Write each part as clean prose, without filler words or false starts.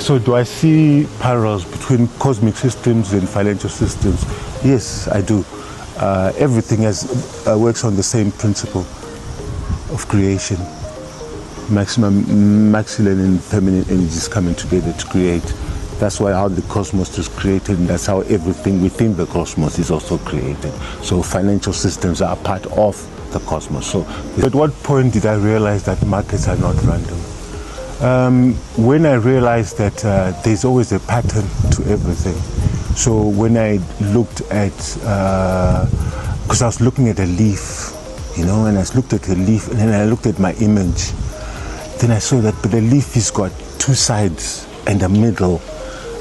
So do I see parallels between cosmic systems and financial systems? Yes, I do. Everything works on the same principle of creation. Masculine and feminine energies coming together to create. That's why how the cosmos is created, and that's how everything within the cosmos is also created. So financial systems are part of the cosmos. So at what point did I realize that markets are not random? When I realized that there's always a pattern to everything. So when I looked at, because I was looking at a leaf, and I looked at the leaf, and then I looked at my image. Then I saw that, but the leaf has got two sides and a middle.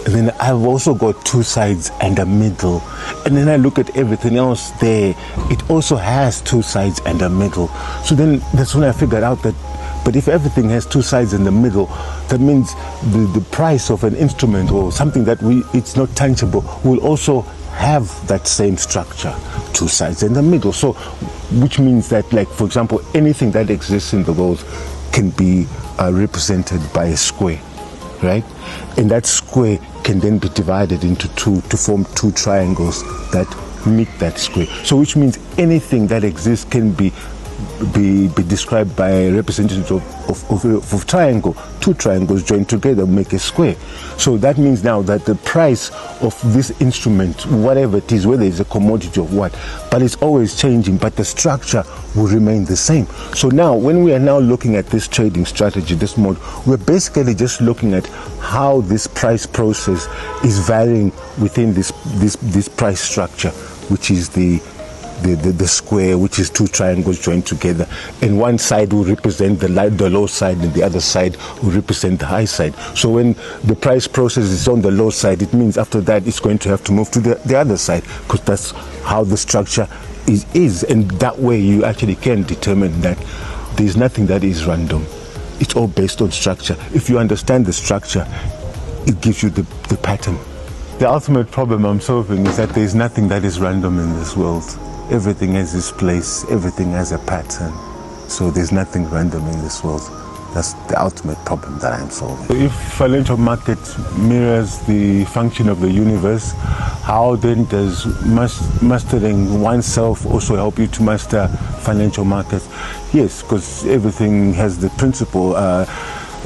And then I've also got two sides and a middle. And then I look at everything else there. It also has two sides and a middle. So then that's when I figured out that, but if everything has two sides in the middle, that means the price of an instrument or something that it's not tangible will also have that same structure, two sides in the middle. So, which means that, like, for example, anything that exists in the world can be represented by a square, right? And that square can then be divided into two to form two triangles that meet that square. So which means anything that exists can be described by a representative of triangle. Two triangles joined together make a square. So that means now that the price of this instrument, whatever it is, whether it's a commodity or what, but it's always changing, but the structure will remain the same. So now when we are now looking at this trading strategy, this mode, we're basically just looking at how this price process is varying within this price structure, which is the square, which is two triangles joined together, and one side will represent the low side and the other side will represent the high side. So when the price process is on the low side, it means after that it's going to have to move to the other side, because that's how the structure is. And that way you actually can determine that there's nothing that is random. It's all based on structure. If you understand the structure, it gives you the pattern. The ultimate problem I'm solving is that there's nothing that is random in this world. Everything has its place, everything has a pattern. So there's nothing random in this world. That's the ultimate problem that I'm solving. If financial market mirrors the function of the universe, how then does mastering oneself also help you to master financial markets? Yes, because everything has the principle.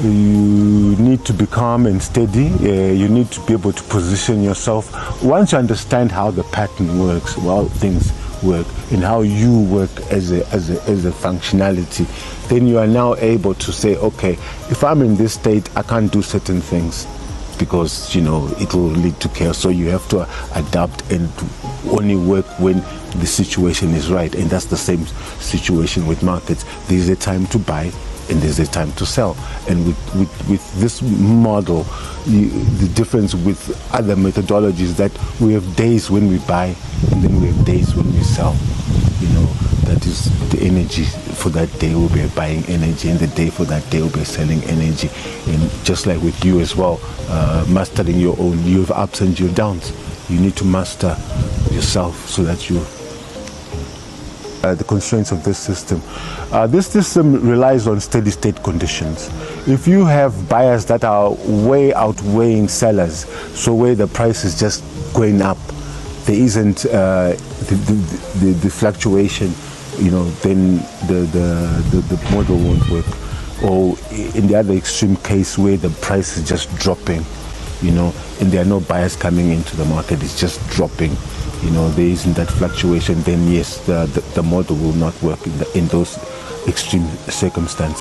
You need to be calm and steady. You need to be able to position yourself. Once you understand how the pattern works, well, things work, and how you work as a functionality, then you are now able to say, okay, if I'm in this state, I can't do certain things because it will lead to chaos. So you have to adapt and only work when the situation is right. And that's the same situation with markets. There's a time to buy and there's a time to sell. And with this model, the difference with other methodologies that we have days when we buy and then we have days when we sell. That is the energy for that day will be buying energy, and the day for that day will be selling energy. And just like with you as well, mastering your own, you have ups and you have downs. You need to master yourself so that you the constraints of this system. This system relies on steady state conditions. If you have buyers that are way outweighing sellers, so where the price is just going up, there isn't the fluctuation, then the model won't work. Or in the other extreme case where the price is just dropping, and there are no buyers coming into the market, it's just dropping, there isn't that fluctuation, then yes, the model will not work in those extreme circumstances.